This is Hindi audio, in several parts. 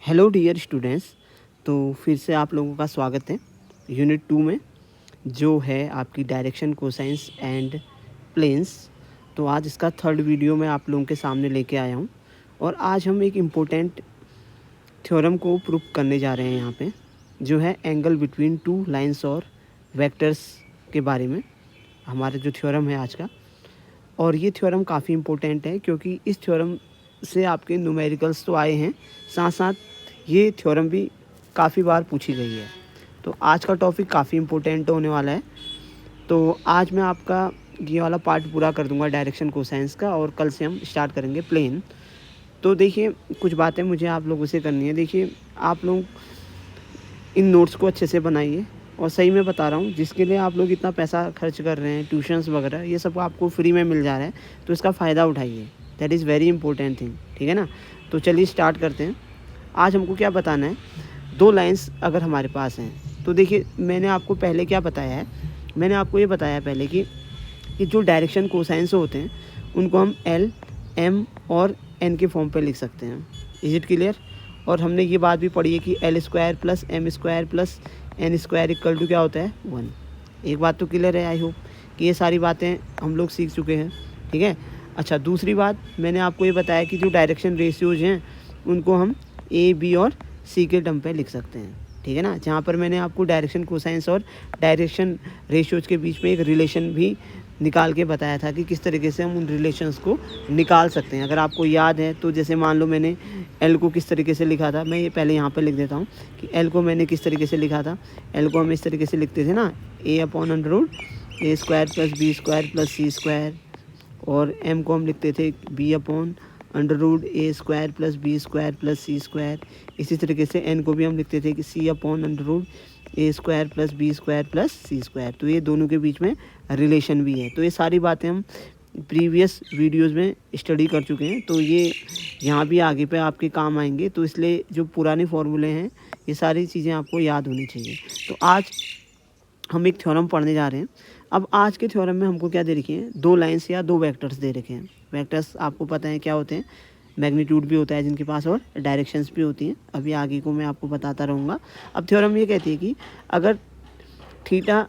Hello dear students. तो फिर से आप लोगों का स्वागत है यूनिट 2 में, जो है आपकी डायरेक्शन कोसाइंस एंड प्लेन्स। तो आज इसका थर्ड वीडियो मैं आप लोगों के सामने लेके आया हूँ और आज हम एक इम्पोर्टेंट थ्योरम को प्रूव करने जा रहे हैं यहाँ पे, जो है एंगल बिटवीन टू लाइंस और वेक्टर्स के बारे में हमारा जो थ्योरम है आज का। और ये थ्योरम काफ़ी इम्पोर्टेंट है क्योंकि इस थ्योरम से आपके न्यूमेरिकल्स तो आए हैं, साथ साथ ये थ्योरम भी काफ़ी बार पूछी गई है। तो आज का टॉपिक काफ़ी इम्पोर्टेंट होने वाला है। तो आज मैं आपका ये वाला पार्ट पूरा कर दूंगा डायरेक्शन कोसाइंस का, और कल से हम स्टार्ट करेंगे प्लेन। तो देखिए, कुछ बातें मुझे आप लोगों से करनी है। देखिए, आप लोग इन नोट्स को अच्छे से बनाइए, और सही में बता रहा हूँ, जिसके लिए आप लोग इतना पैसा खर्च कर रहे हैं, ट्यूशन्स वगैरह, ये सब आपको फ्री में मिल जा रहा है, तो इसका फ़ायदा उठाइए। That is very important thing, ठीक है ना। तो चलिए स्टार्ट करते हैं। आज हमको क्या बताना है, दो लाइंस अगर हमारे पास हैं, तो देखिए मैंने आपको पहले क्या बताया है, मैंने आपको ये बताया पहले कि जो डायरेक्शन कोसाइंस होते हैं उनको हम एल, एम और एन के फॉर्म पे लिख सकते हैं। Is it clear. और हमने ये बात भी पढ़ी है कि L square plus M square plus N square equal to क्या होता है, 1। एक बात तो क्लियर है, आई होप कि ये सारी बातें हम लोग सीख चुके हैं, ठीक है। अच्छा, दूसरी बात मैंने आपको ये बताया कि जो डायरेक्शन रेशियोज हैं उनको हम ए, बी और सी के टर्म पे लिख सकते हैं, ठीक है ना। जहाँ पर मैंने आपको डायरेक्शन कोसाइंस और डायरेक्शन रेशियोज के बीच में एक रिलेशन भी निकाल के बताया था कि किस तरीके से हम उन रिलेशंस को निकाल सकते हैं। अगर आपको याद है तो जैसे मान लो मैंने एल को किस तरीके से लिखा था, मैं ये पहले यहाँ पे लिख देता हूँ कि एल को मैंने किस तरीके से लिखा था। एल को हम इस तरीके से लिखते थे ना, a upon under root a square plus b square plus c square. और एम को हम लिखते थे b upon under root a square plus b square plus c square. इसी तरीके से एन को भी हम लिखते थे कि c upon under root a square plus b square plus c square. तो ये दोनों के बीच में रिलेशन भी है। तो ये सारी बातें हम प्रीवियस वीडियोस में स्टडी कर चुके हैं, तो ये यहाँ भी आगे पे आपके काम आएंगे। तो इसलिए जो पुराने फॉर्मूले हैं, ये सारी चीज़ें आपको याद होनी चाहिए। तो आज हम एक थ्योरम पढ़ने जा रहे हैं। अब आज के थ्योरम में हमको क्या दे रखे हैं, दो लाइंस या दो वेक्टर्स दे रखे हैं। वेक्टर्स आपको पता है क्या होते हैं, मैग्नीट्यूड भी होता है जिनके पास, और डायरेक्शंस भी होती हैं। अभी आगे को मैं आपको बताता रहूँगा। अब थ्योरम ये कहती है कि अगर थीटा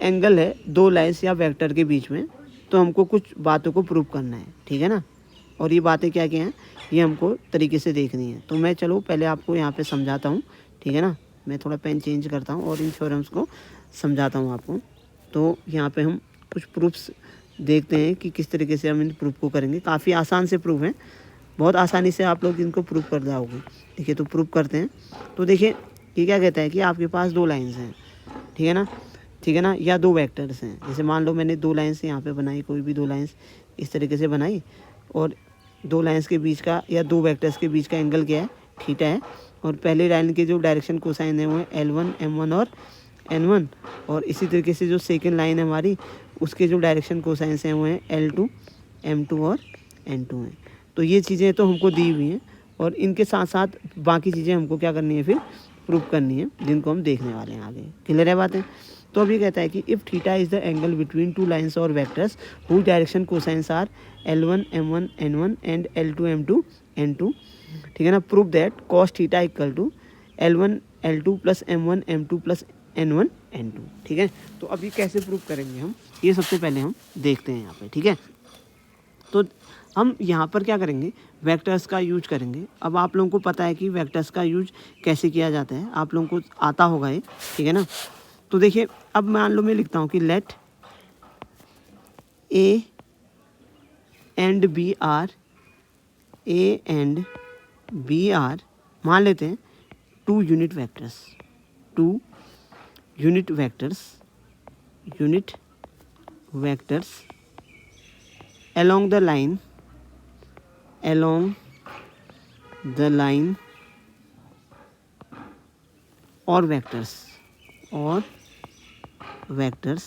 एंगल है दो लाइंस या वेक्टर के बीच में, तो हमको कुछ बातों को प्रूव करना है, ठीक है ना। और ये बातें क्या क्या हैं, ये हमको तरीके से देखनी है। तो मैं चलो पहले आपको यहाँ पे समझाता हूँ, ठीक है ना। मैं थोड़ा पेन चेंज करता हूँ और इन थ्योरम्स को समझाता हूँ आपको। तो यहाँ पे हम कुछ प्रूफ्स देखते हैं कि किस तरीके से हम इन प्रूफ को करेंगे। काफ़ी आसान से प्रूफ हैं, बहुत आसानी से आप लोग इनको प्रूफ कर जाओगे। देखिए, तो प्रूफ करते हैं। तो देखिए, ये क्या कहता है कि आपके पास दो लाइन्स हैं, ठीक है ना, ठीक है ना, या दो वेक्टर्स हैं। जैसे मान लो मैंने दो लाइन्स यहाँ पे बनाई, कोई भी दो लाइन्स इस तरीके से बनाई, और दो लाइन्स के बीच का या दो वेक्टर्स के बीच का एंगल क्या है, थीटा है। और पहले लाइन के जो डायरेक्शन कोसाइन है वो है L1, M1 और N1। और इसी तरीके से जो सेकेंड लाइन है हमारी, उसके जो डायरेक्शन कोसाइंस हैं वो हैं L2, M2 और N2 हैं। तो ये चीज़ें तो हमको दी हुई हैं, और इनके साथ साथ बाकी चीज़ें हमको क्या करनी है, फिर प्रूफ करनी है, जिनको हम देखने वाले हैं आगे। क्लियर है बातें। तो अब ये कहता है कि if theta is the angle between two lines और vectors who direction cosines are L1, M1, N1 and L2, M2, N2, ठीक है ना, prove that cos theta equal to L1, L2 plus M1, M2 plus N1, N2, ठीक है। तो अभी कैसे प्रूव करेंगे हम, ये सबसे पहले हम देखते हैं यहाँ पे, ठीक है। तो हम यहाँ पर क्या करेंगे, वेक्टर्स का यूज करेंगे। अब आप लोगों को पता है कि वेक्टर्स का यूज कैसे किया जाता है, आप लोगों को आता होगा ये, ठीक है ना। तो देखिए, अब मान लो मैं लिखता हूँ कि let A and B are, A and B are, मान लेते हैं two unit vectors, two unit vectors, unit vectors along the line, along the line, और वेक्टर्स, और वेक्टर्स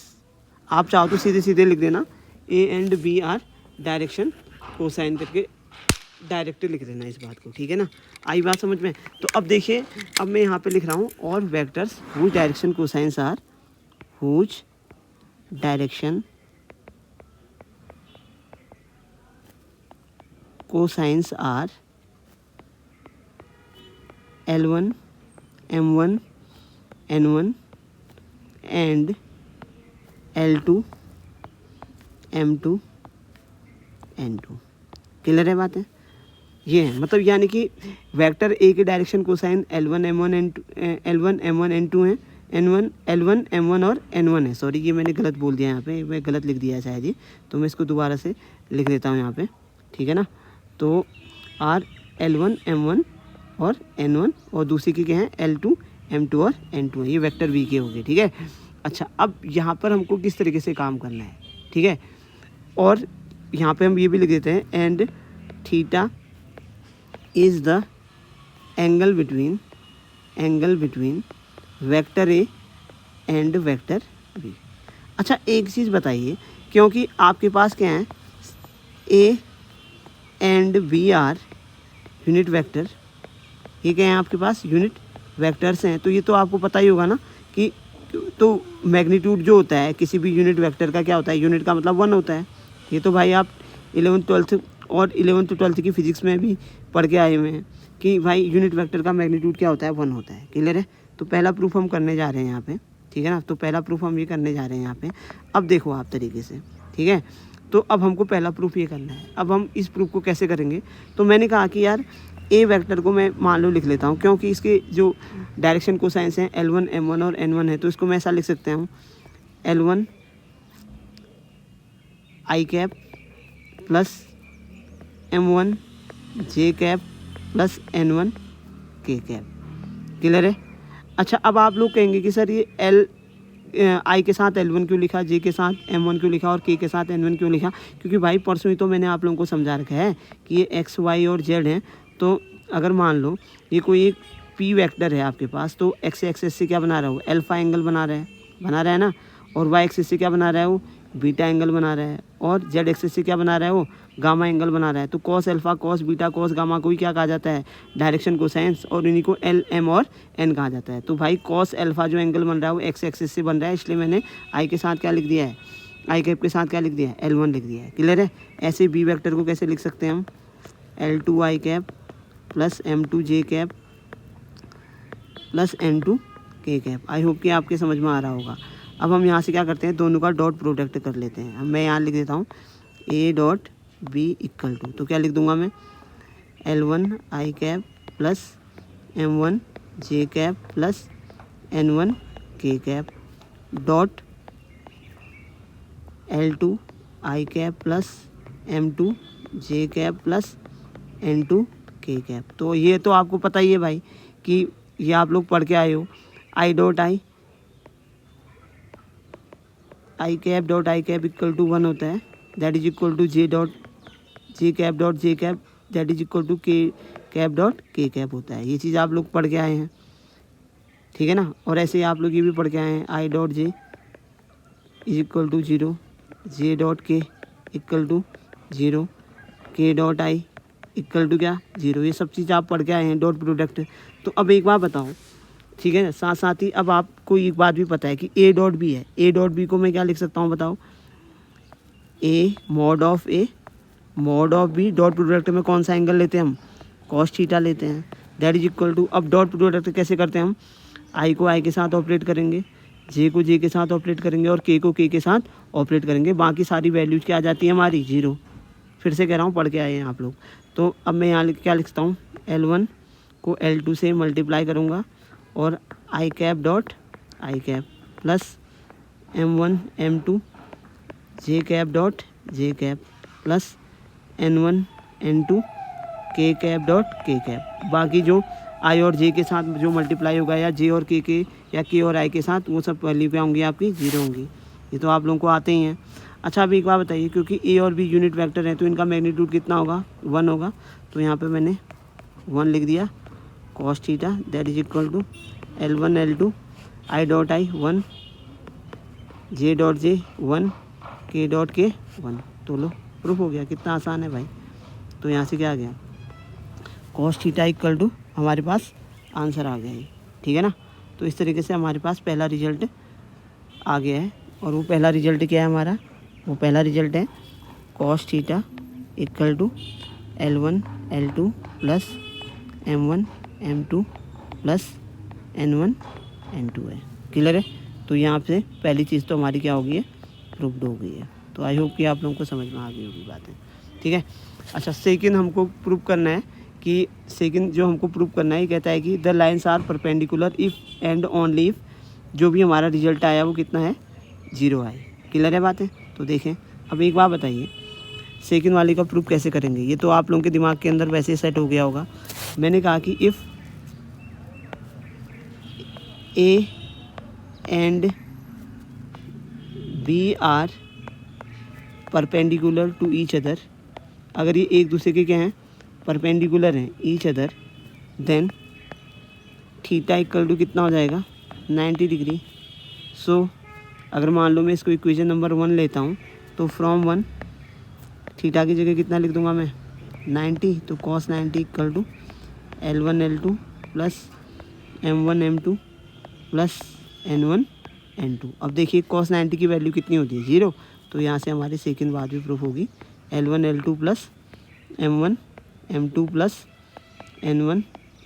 आप चाहो तो सीधे सीधे लिख देना, A and B are direction cosine करके डायरेक्टली लिख देना इस बात को, ठीक है ना। आई बात समझ में। तो अब देखिए, अब मैं यहाँ पे लिख रहा हूँ और vectors whose direction cosines are, whose direction cosines are L1 M1 N1 and L2 M2 N2। Clear है बात है? ये है मतलब यानी कि वेक्टर ए के direction cosine L1 M1 L1 M1 N2 है, L1 M1 और N1 है। सॉरी ये मैंने गलत बोल दिया यहाँ पे, मैं गलत लिख दिया है शायद ये, तो मैं इसको दोबारा से लिख देता हूँ यहाँ पे, ठीक है ना। तो आर L1 M1 और N1 और दूसरी की क्या है L2 M2 और N2 है। ये वेक्टर वी के हो गए, ठीक है। अच्छा अब यहाँ पर हमको किस तरीके से काम करना है, ठीक है। और यहाँ पे हम ये भी लिख देते हैं and theta is the angle between vector A and vector B. अच्छा एक चीज़ बताइए, क्योंकि आपके पास क्या है A and B are unit vector, ये क्या है आपके पास यूनिट वेक्टर्स हैं, तो ये तो आपको पता ही होगा ना कि तो मैग्नीट्यूड जो होता है किसी भी यूनिट वेक्टर का क्या होता है, यूनिट का मतलब 1 होता है। ये तो भाई आप 11th 12th और 11th 12th की फिजिक्स में भी पढ़ के आए हुए हैं कि भाई यूनिट वेक्टर का मैग्नीट्यूड क्या होता है, 1 होता है। क्लियर है? तो पहला प्रूफ हम करने जा रहे हैं यहाँ पे, ठीक है ना। तो पहला प्रूफ हम ये करने जा रहे हैं यहाँ पे। अब देखो आप तरीके से, ठीक है। तो अब हमको पहला प्रूफ ये करना है। अब हम इस प्रूफ को कैसे करेंगे, तो मैंने कहा कि यार ए वेक्टर को मैं मान लो लिख लेता हूँ, क्योंकि इसके जो डायरेक्शन कोसाइंस हैं L1 M1 और N1 है, तो इसको मैं ऐसा लिख सकता हूँ L1 I cap plus M1 J cap plus N1 K cap. Clear है? अच्छा अब आप लोग कहेंगे कि सर ये I के साथ L1 क्यों लिखा, J के साथ M1 क्यों लिखा और K के साथ N1 क्यों लिखा, क्योंकि भाई परसों ही तो मैंने आप लोगों को समझा रखा है कि ये X Y और Z हैं। तो अगर मान लो ये कोई एक P वेक्टर है आपके पास, तो X एक्सिस से क्या बना रहा है वो अल्फा एंगल बना रहा है ना, और Y एक्सिस से क्या बना रहा है वो बीटा एंगल बना रहा है, और Z एक्सिस से क्या बना रहा है वो गामा एंगल बना रहा है। तो cos alpha cos beta cos gamma को ही क्या कहा जाता है, डायरेक्शन कोसाइंस, और इन्हीं को L M और N कहा जाता है। तो भाई कॉस अल्फा जो एंगल बन रहा है वो X एक्सिस से बन रहा है, इसलिए मैंने I के साथ क्या लिख दिया है, I कैप के साथ क्या लिख दिया है, L1 लिख दिया है। क्लियर है? ऐसे बी वेक्टर को कैसे लिख सकते हैं हम, L2 I cap plus M2 J cap plus N2 K cap. I hope कि आपके समझ में आ रहा होगा। अब हम यहाँ से क्या करते हैं, दोनों का डॉट प्रोडक्ट कर लेते हैं। अब मैं यहाँ लिख देता हूँ A dot B equal to, तो क्या लिख दूंगा मैं L1 I cap plus M1 J cap plus N1 K cap dot L2 I cap plus M2 J cap plus N2 K cap. तो ये तो आपको पता ही है भाई कि ये आप लोग पढ़ के आए हो, I dot I cap dot I cap equal to 1 होता है, that is equal to J dot J cap dot J cap that is equal to K cap dot K cap होता है। ये चीज़ आप लोग पढ़ के आए हैं, ठीक है ना। और ऐसे ही आप लोग ये भी पढ़ के आए हैं I dot J is equal to 0, J dot K equal to 0, K dot I equal to क्या 0। ये सब चीज़ आप पढ़ के आए हैं, डॉट प्रोडक्ट। तो अब एक बात बताओ, ठीक है, साथ साथ ही अब आपको एक बात भी पता है कि A डॉट B है, A डॉट B को मैं क्या लिख सकता हूँ बताओ, A mod of B dot product में कौन सा एंगल लेते हैं हम, कॉस थीटा लेते हैं, दैट इज इक्वल टू। अब डॉट प्रोडक्ट कैसे करते हैं हम, I को I के साथ ऑपरेट करेंगे, J को J के साथ ऑपरेट करेंगे और K को K के साथ ऑपरेट करेंगे, बाकी सारी वैल्यूज क्या आ जाती है हमारी 0। फिर से कह रहा हूँ, पढ़ के आए हैं आप लोग। तो अब मैं यहाँ क्या लिखता हूँ, L1 को L2 से मल्टीप्लाई करूँगा और I cap dot I cap plus M1 M2 J cap dot J cap plus N1 N2 K cap dot K cap. बाकी जो I और J के साथ जो मल्टीप्लाई होगा या J और K के या K और I के साथ, वो सब वैल्यू पे होंगी आपकी 0 होंगी। ये तो आप लोगों को आते ही हैं। अच्छा अभी एक बात बताइए, क्योंकि A और B यूनिट वेक्टर हैं तो इनका मैग्नीट्यूड कितना होगा, 1 होगा। तो यहाँ पे मैंने 1 लिख दिया, cos theta that is equal to L1 L2 I dot I 1, J dot J 1, K dot K 1। तो लो प्रूफ हो गया, कितना आसान है भाई। तो यहाँ से क्या आ गया, कॉस थीटा इक्वल टू, हमारे पास आंसर आ गया ये, ठीक है ना। तो इस तरीके से हमारे पास पहला रिजल्ट आ गया है। और वो पहला रिजल्ट क्या है हमारा, वो पहला रिजल्ट है cos theta equal to L1 L2 plus M1 M2 plus N1 N2 है। क्लियर है? तो यहाँ से पहली चीज़ तो हमारी क्या हो गई है, प्रूव्ड हो गई है। तो आई होप कि आप लोगों को समझ में आ गई होगी बातें। ठीक है। अच्छा, सेकंड हमको प्रूव करना है कि सेकंड जो हमको प्रूव करना है, ये कहता है कि the lines are perpendicular if and only if जो भी हमारा रिजल्ट आया वो कितना है, 0 आए। क्लियर है बातें? तो देखें, अब एक बात बताइए, सेकंड वाले का प्रूफ कैसे करेंगे? ये तो आप लोगों के दिमाग के अंदर वैसे ही सेट हो गया होगा। मैंने कहा कि if A and B are perpendicular to each other, अगर ये एक दूसरे के क्या हैं, परपेंडिकुलर हैं each other, then theta equal to कितना हो जाएगा, 90 डिग्री। सो अगर मान लो मैं इसको इक्वेशन नंबर 1 लेता हूँ, तो फ्रॉम 1 थीटा की जगह कितना लिख दूंगा मैं, 90। तो cos 90 equal to L1 L2 plus M1 M2 plus N1 N2। अब देखिए cos 90 की वैल्यू कितनी होती है, 0। तो यहाँ से हमारी सेकंड बात भी प्रूफ होगी, L1 L2 plus M1 M2 plus N1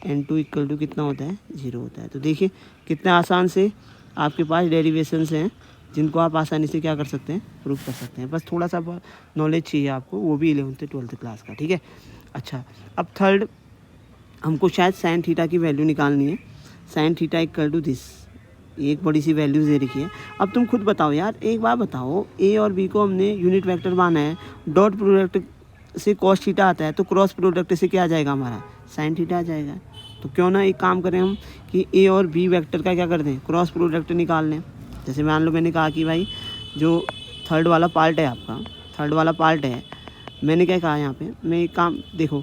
N2 equal to कितना होता है, 0 होता है। तो देखिए कितने आसान से आपके पास डेरिवेशंस हैं जिनको आप आसानी से क्या कर सकते हैं, प्रूव कर सकते हैं। बस थोड़ा सा नॉलेज चाहिए आपको, वो भी 11th 12th क्लास का। ठीक है। अच्छा, अब थर्ड हमको शायद साइन थीटा की वैल्यू निकालनी है। Sine theta equal to this, एक बड़ी सी वैल्यू दे रखी है। अब तुम खुद बताओ यार, एक बार बताओ, ए और बी को हमने यूनिट वेक्टर माना है, डॉट प्रोडक्ट से कॉस थीटा आता है, तो क्रॉस प्रोडक्ट से क्या आ जाएगा हमारा, साइन थीटा आ जाएगा। तो क्यों ना एक काम करें हम कि ए और बी वेक्टर का क्या कर दें, क्रॉस प्रोडक्ट निकाल लें। जैसे मान लो मैंने कहा कि भाई जो थर्ड वाला पार्ट है आपका, थर्ड वाला पार्ट है, मैंने क्या कहा यहाँ पे, मैं एक काम देखो,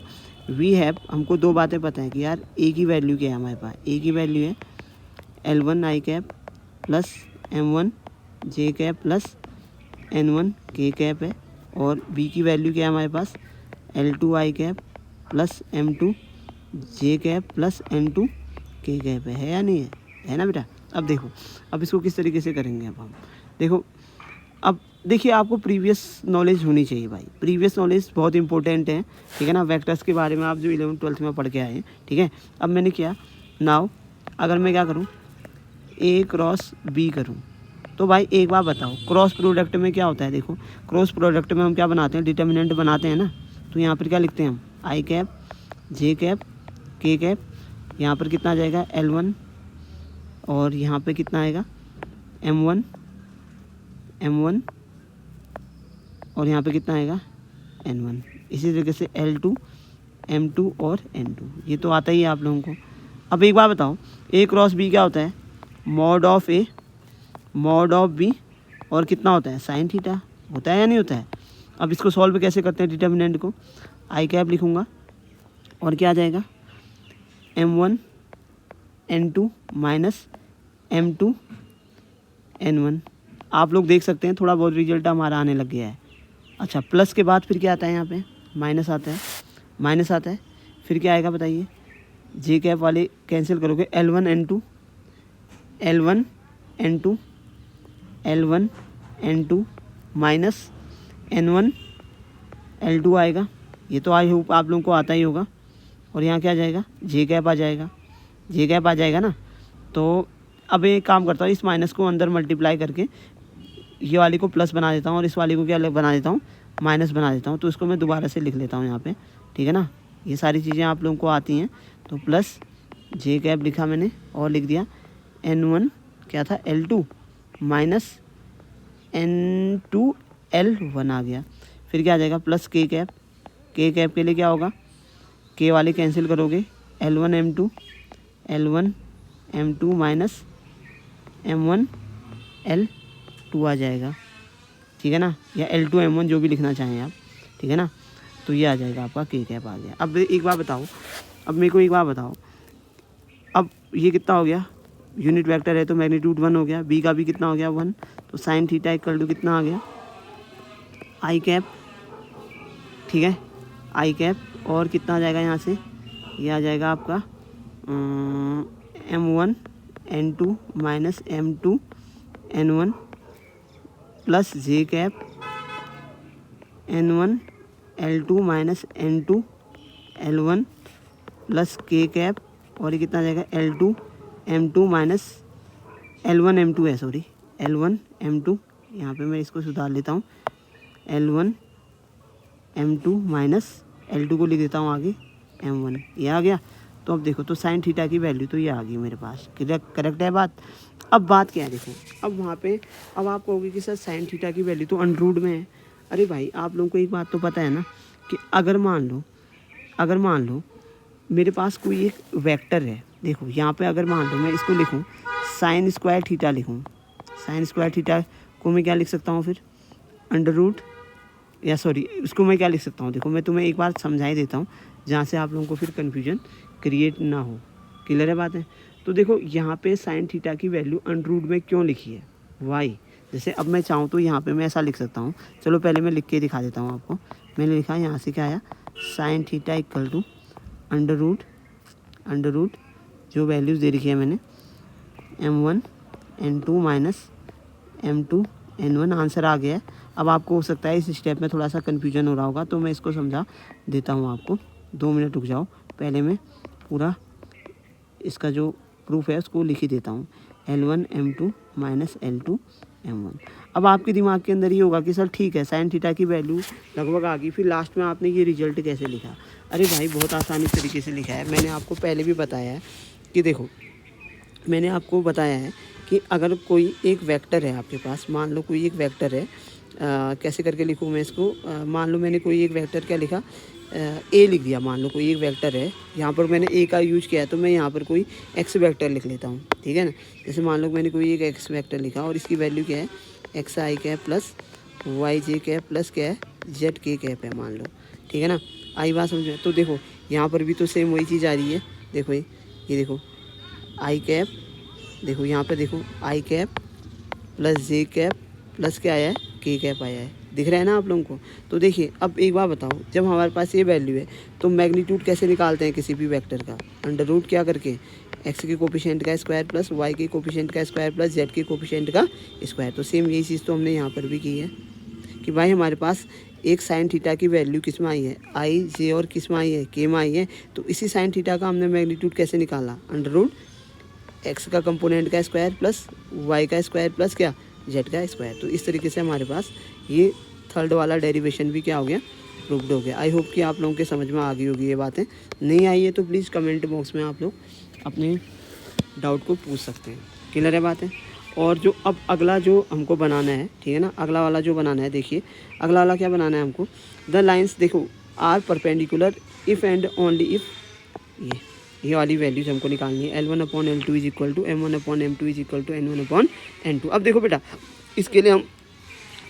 वी हैव, हमको दो बातें पता है कि यार ए की वैल्यू क्या है हमारे पास, ए की वैल्यू है L1 I cap plus M1 J cap plus N1 K cap है, और बी की वैल्यू क्या है हमारे पास, L2 I cap plus M2 J cap plus N2 K cap है या नहीं है ना बेटा। अब देखो, अब इसको किस तरीके से करेंगे, अब हम देखो, अब देखिए आपको प्रीवियस नॉलेज होनी चाहिए भाई, प्रीवियस नॉलेज बहुत इंपॉर्टेंट है। ठीक है ना, वेक्टर्स के बारे में आप जो 11th 12th में पढ़ के आए हैं। ठीक है। अब मैंने क्या, नाउ अगर मैं क्या करूँ, ए क्रॉस बी करूँ, तो भाई एक बार बताओ, क्रॉस प्रोडक्ट में क्या होता है, देखो क्रॉस प्रोडक्ट में हम क्या बनाते हैं, डिटर्मिनेंट बनाते हैं ना। तो यहाँ पर क्या लिखते हैं हम, आई कैप जे कैप के कैप, यहाँ पर कितना आ जाएगा L1, और यहाँ पे कितना आएगा M1 और यहाँ पे कितना आएगा N1। इसी तरीके से L2 M2 और N2, ये तो आता ही है आप लोगों को। अब एक बात बताओ, ए क्रॉस बी क्या होता है, mod of A mod of B, और कितना होता है, साइन थीटा होता है या नहीं होता है। अब इसको सॉल्व कैसे करते हैं, डिटर्मिनेंट को आई कैप लिखूँगा, और क्या आ जाएगा M1 N2 minus M2 N1। आप लोग देख सकते हैं थोड़ा बहुत रिजल्ट हमारा आने लग गया है। अच्छा, प्लस के बाद फिर क्या आता है, यहाँ पे माइनस आता है, माइनस आता है, फिर क्या आएगा बताइए, जे कैप वाले कैंसिल करोगे, L1 N2 minus N1 L2 आएगा। ये तो आई होप आप लोगों को आता ही होगा। और यहाँ क्या आ जाएगा, जे कैप आ जाएगा, जे कैप आ जाएगा ना। तो अब एक काम करता हूँ, इस माइनस को अंदर मल्टीप्लाई करके ये वाली को प्लस बना देता हूँ, और इस वाली को क्या बना देता हूँ, माइनस बना देता हूँ। तो इसको मैं दोबारा से लिख लेता हूँ यहाँ पे। ठीक है ना, ये सारी चीज़ें आप लोगों को आती हैं। तो प्लस जे कैप लिखा मैंने, और लिख दिया N1 क्या था, L2 माइनस N2 L1 आ गया। फिर क्या आ जाएगा, प्लस के कैप, के कैप के लिए क्या होगा, के वाले कैंसिल करोगे, L1 M2 minus M1 L2 आ जाएगा। ठीक है ना, या L2 M1 जो भी लिखना चाहें आप। ठीक है ना, तो ये आ जाएगा आपका के कैप आ गया। अब एक बार बताओ, अब मेरे को एक बार बताओ, अब ये कितना हो गया, यूनिट वेक्टर है तो मैग्नीट्यूड 1 हो गया, बी का भी कितना हो गया 1, तो साइन थीटा इक्वल टू कितना आ गया, आई कैप। ठीक है, आई कैप, और कितना आ जाएगा यहाँ से, ये आ जाएगा आपका M1 N2 minus M2 N1 plus J cap N1 L2 minus N2 L1 plus K cap और ये कितना आ जाएगा L2m2 माइनस L1m2 है, सॉरी L1m2, यहाँ पे मैं इसको सुधार लेता हूँ, L1m2 माइनस L2 को लिख देता हूँ आगे m1, ये आ गया। तो अब देखो, तो साइन थीटा की वैल्यू तो ये आ गई मेरे पास, करेक्ट है बात। अब बात क्या है, देखो अब वहाँ पे अब आप कहोगे कि सर साइन थीटा की वैल्यू तो अंडर में है। अरे भाई, आप लोगों को एक बात तो पता है ना कि अगर मान लो मेरे पास कोई एक वेक्टर है, देखो यहाँ पे अगर मान लो मैं इसको लिखूँ साइन स्क्वायर थीटा लिखूँ, साइन स्क्वायर थीटा को मैं क्या लिख सकता हूँ फिर, अंडर रूट, या सॉरी उसको मैं क्या लिख सकता हूँ, देखो मैं तुम्हें एक बार समझा ही देता हूँ जहाँ से आप लोगों को फिर कन्फ्यूजन क्रिएट ना हो। क्लियर है बात है। तो देखो यहाँ पे साइन थीटा की वैल्यू अंडर रूट में क्यों लिखी है, वाई। जैसे अब मैं चाहूँ तो यहाँ पे मैं ऐसा लिख सकता हूँ, चलो पहले मैं लिख के दिखा देता हूँ आपको। मैंने लिखा यहाँ से क्या आया, sine theta equal to under root जो वैल्यूज़ दे रखी है मैंने m1 n2 minus m2 n1, answer आ गया है। अब आपको हो सकता है इस स्टेप में थोड़ा सा कन्फ्यूजन हो रहा होगा, तो मैं इसको समझा देता हूँ आपको। 2 मिनट रुक जाओ, पहले मैं पूरा इसका जो प्रूफ है उसको लिख ही देता हूँ, L1m2 माइनस L2m1। अब आपके दिमाग के अंदर ये होगा कि सर ठीक है, साइन थीटा की वैल्यू लगभग आ गई, फिर लास्ट में आपने ये रिजल्ट कैसे लिखा। अरे भाई, बहुत आसानी तरीके से लिखा है। मैंने आपको पहले भी बताया है कि देखो, मैंने आपको बताया है कि अगर कोई एक वेक्टर है आपके पास, मान लो कोई एक वेक्टर है, कैसे करके लिखूँ मैं इसको, मान लो मैंने कोई एक वेक्टर क्या लिखा, ए लिख दिया। मान लो कोई एक वेक्टर है, यहाँ पर मैंने ए का यूज किया है, तो मैं यहाँ पर कोई एक्स वेक्टर लिख लेता हूँ, ठीक है ना। जैसे मान लो मैंने कोई एक एक्स वेक्टर लिखा और इसकी वैल्यू क्या है, एक्स आई कैप प्लस वाई जे कैप प्लस क्या है, जेड के कैप है, मान लो, ठीक है ना। आई बात समझ में। तो देखो यहाँ पर भी तो सेम वही चीज़ आ रही है, देखो ये देखो आई कैप, देखो यहाँ पे देखो आई cap plus J cap plus क्या आया है, के कैप आया है, दिख रहा है ना आप लोगों को। तो देखिए, अब एक बार बताओ, जब हमारे पास ये वैल्यू है तो मैग्नीट्यूड कैसे निकालते हैं किसी भी वेक्टर का, अंडर रूट क्या करके, एक्स के कोफिशिएंट का स्क्वायर प्लस वाई के कोफिशिएंट का स्क्वायर प्लस जेड के कोफिशिएंट का स्क्वायर। तो सेम यही चीज़ तो हमने यहाँ पर भी की है कि भाई हमारे पास एक साइन थीटा की वैल्यू किस में आई है, आई जे, और किस में आई है, के में आई है। तो इसी साइन थीटा का हमने मैग्नीट्यूड कैसे निकाला, अंडर रूट एक्स का कंपोनेंट का स्क्वायर प्लस वाई का स्क्वायर प्लस क्या, जेड का स्क्वायर। तो इस तरीके से हमारे पास ये थर्ड वाला डेरिवेशन भी क्या हो गया, प्रूव्ड हो गया। आई होप कि आप लोगों के समझ में आ गई होगी ये बातें। नहीं आई है तो प्लीज़ कमेंट बॉक्स में आप लोग अपने डाउट को पूछ सकते हैं। क्लियर है बात है। और जो अब अगला जो हमको बनाना है, ठीक है ना, अगला वाला जो बनाना है, देखिए अगला वाला क्या बनाना है हमको, द लाइन्स देखो are perpendicular if and only if, ये वाली वैल्यूज हमको निकालनी है। L1/L2 is equal to M1/M2 is equal to N1/N2। अब देखो बेटा, इसके लिए हम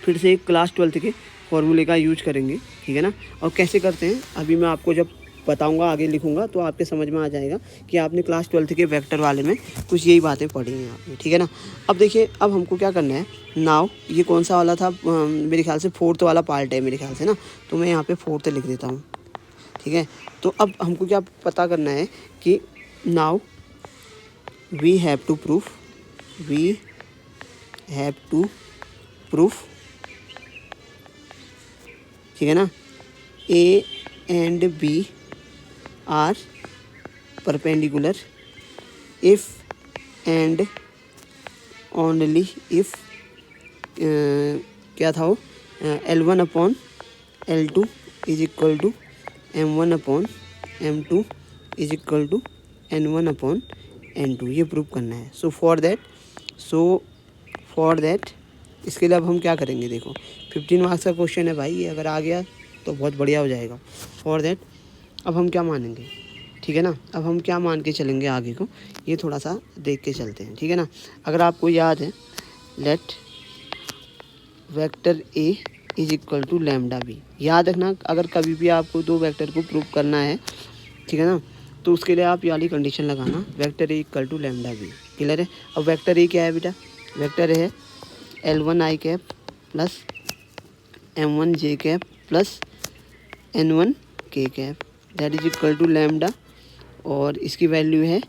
फिर से क्लास 12th के फॉर्मूले का यूज करेंगे, ठीक है ना। और कैसे करते हैं अभी मैं आपको जब बताऊंगा, आगे लिखूंगा, तो आपके समझ में आ जाएगा कि आपने क्लास 12th के वेक्टर वाले में कुछ यही बातें पढ़ी हैं आपने, ठीक है ना। अब देखिए, अब हमको क्या करना है, नाउ ये कौन सा वाला था, मेरे ख्याल से 4th वाला पार्ट है मेरे ख्याल से ना, तो मैं यहाँ पे 4th लिख देता हूँ, ठीक है। तो अब हमको क्या पता करना है कि now we have to proof, ठीक है ना, A and B are perpendicular if and only if क्या था वो, L1/L2 is equal to M1/M2 is equal to N1/N2, ये प्रूव करना है। सो फॉर दैट इसके लिए अब हम क्या करेंगे, देखो 15 मार्क्स का क्वेश्चन है भाई, ये अगर आ गया तो बहुत बढ़िया हो जाएगा। फॉर दैट अब हम क्या मानेंगे, ठीक है ना, अब हम क्या मान के चलेंगे आगे को, ये थोड़ा सा देख के चलते हैं, ठीक है ना। अगर आपको याद है, let vector A is equal to lambda B, याद रखना, अगर कभी भी आपको दो वेक्टर को प्रूव करना है, ठीक है ना, तो उसके लिए आप ये वाली कंडीशन लगाना, vector A equal to lambda B. Clear है। अब वेक्टर ए क्या है बेटा, वेक्टर ए है L1 I cap plus M1 J cap plus N1 K cap, that is equal to lambda, और इसकी वैल्यू है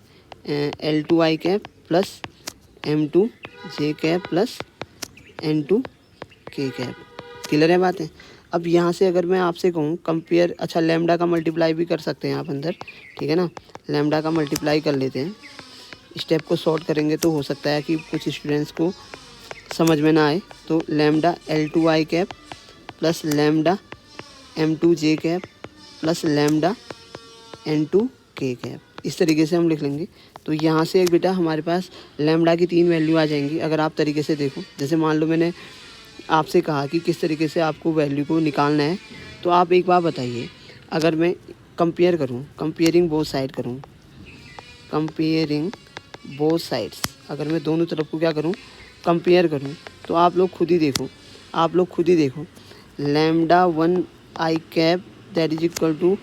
L2 I cap plus M2 J cap plus N2 K cap. Clear है बात है। अब यहाँ से अगर मैं आपसे कहूँ कंपेयर, अच्छा लैम्डा का मल्टीप्लाई भी कर सकते हैं आप अंदर, ठीक है ना। लैम्डा का मल्टीप्लाई कर लेते हैं, स्टेप को सॉर्ट करेंगे तो हो सकता है कि कुछ स्टूडेंट्स को समझ में ना आए। तो lambda L2i cap plus lambda M2j cap plus lambda N2k cap, इस तरीके से हम लिख लेंगे। तो यहाँ से एक बेटा हमारे पास लैम्डा की 3 वैल्यू आ जाएंगी। अगर आप तरीके से देखो, जैसे मान लो मैंने आपसे कहा कि किस तरीके से आपको वैल्यू को निकालना है, तो आप एक बार बताइए, अगर मैं कंपेयर करूँ, कंपेयरिंग बोथ साइड करूँ, कंपेयरिंग बोथ साइड्स, अगर मैं दोनों तरफ को क्या करूँ, कंपेयर करूँ, तो आप लोग खुद ही देखो lambda 1i cap that is equal to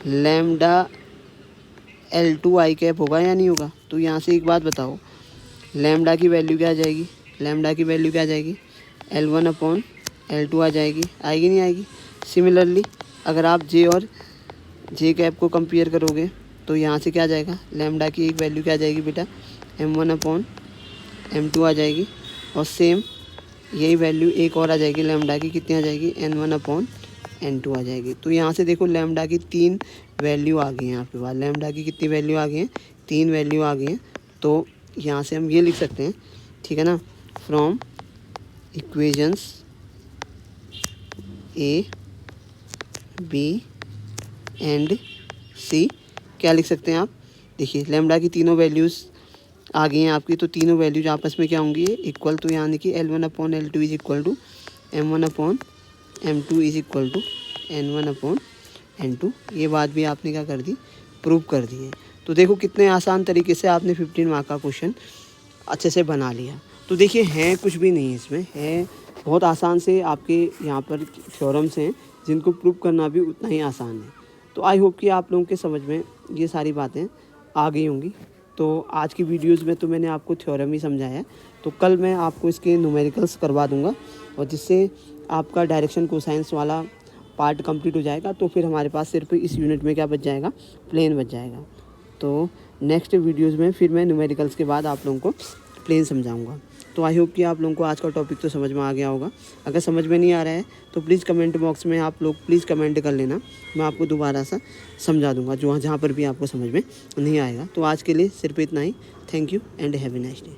lambda L2i cap होगा या नहीं होगा। तो यहाँ से एक बात बताओ, लैम्डा की वैल्यू क्या आ जाएगी, L1/L2 आ जाएगी, आएगी नहीं आएगी। सिमिलरली अगर आप जे और जे कैप को कंपेयर करोगे तो यहाँ से क्या आ जाएगा, लैम्डा की एक वैल्यू क्या आ जाएगी बेटा, M1/M2 आ जाएगी। और सेम यही वैल्यू एक और आ जाएगी लैम्डा की, कितनी आ जाएगी, N1/N2 आ जाएगी। तो यहाँ से देखो लैम्डा की 3 वैल्यू आ गई हैं आपके पास, लैम्डा की कितनी वैल्यू आ गई हैं, 3 वैल्यू आ गई हैं। तो यहाँ से हम ये लिख सकते हैं, ठीक है ना, from equations A, B and C क्या लिख सकते हैं आप, देखिए लैम्डा की तीनों वैल्यूज़ आ गई हैं आपकी। तो तीनों वैल्यूज आपस में क्या होंगी, इक्वल। तो यानी कि L1/L2 is equal to M1/M2 is equal to N1/N2। ये बात भी आपने क्या कर दी, प्रूव कर दी है। तो देखो कितने आसान तरीके से आपने 15 मार्क का क्वेश्चन अच्छे से बना लिया। तो देखिए है कुछ भी नहीं है इसमें, है बहुत आसान से आपके यहाँ पर थ्योरम्स हैं जिनको प्रूव करना भी उतना ही आसान है। तो आई होप कि आप लोगों के समझ में ये सारी बातें आ गई होंगी। तो आज की वीडियोज़ में तो मैंने आपको थ्योरम ही समझाया है, तो कल मैं आपको इसके न्यूमेरिकल्स करवा दूंगा, और जिससे आपका डायरेक्शन कोसाइंस वाला पार्ट कंप्लीट हो जाएगा। तो फिर हमारे पास सिर्फ इस यूनिट में क्या बच जाएगा, प्लेन बच जाएगा। तो नेक्स्ट वीडियोज़ में फिर मैं न्यूमेरिकल्स के बाद आप लोगों को प्लेन समझाऊंगा। तो आई होप कि आप लोगों को आज का टॉपिक तो समझ में आ गया होगा। अगर समझ में नहीं आ रहा है तो प्लीज़ कमेंट बॉक्स में आप लोग प्लीज़ कमेंट कर लेना, मैं आपको दोबारा सा समझा दूंगा जहाँ पर भी आपको समझ में नहीं आएगा। तो आज के लिए सिर्फ इतना ही। Thank you and have a nice day.